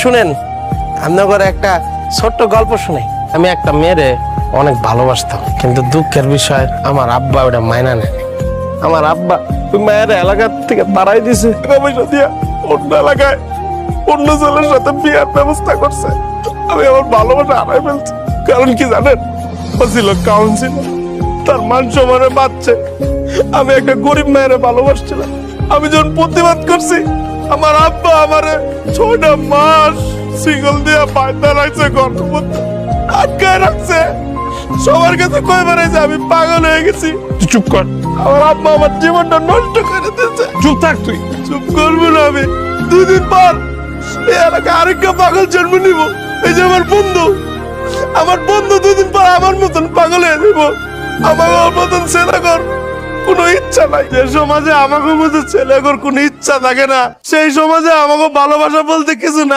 শুনেন, আপনাদের একটা ছোট্ট গল্প শুনাই। আমি একটা মেয়েরে অনেক ভালোবাসতাম, কিন্তু দুঃখের বিষয় আমার আব্বা ওটা মাইনা নেয়। আমার আব্বা ওই মায়ের এলাকা থেকে তাড়াই দিছে, টাকা পয়সা দিয়া অন্য এলাকায় অন্য ছেলের সাথে বিয়ার ব্যবস্থা করছে। আমি আমার ভালোবাসা হারাই ফেলছি। কারণ কি জানেন, ও ছিল কাউন্সিলর, তার মান সম্মানে বাঁচছে। আমি একটা গরিব মায়ের ভালোবাসছিলাম। আমি যখন প্রতিবাদ করছি, আমার আব্বা আমারে 6টা মাস সিঙ্গল দিয়া পায়দা রাখছে, ঘরের মধ্যে আটকায় রাখছে। সবার কাছে কই বেড়াইছে আমি পাগল হয়ে গেছি। চুপ কর, আমার আব্বা আমার জীবনটা নষ্ট করে দিয়েছে। চুপ থাক তুই। চুপ করবো না আমি। 2 দিন পর এই এলাকায় আরেকটা পাগল জন্ম নিব। এই যে আমার বন্ধু, 2 দিন পর আমার মতন পাগল হয়ে দিব। আমার মতন ছেলেগর কোনো ইচ্ছা নাই। যে সমাজে আমাকে মতো ছেলেগর কোনো ইচ্ছা থাকে না, সেই সমাজে আমাকে ভালোবাসা বলতে কিছু নাই।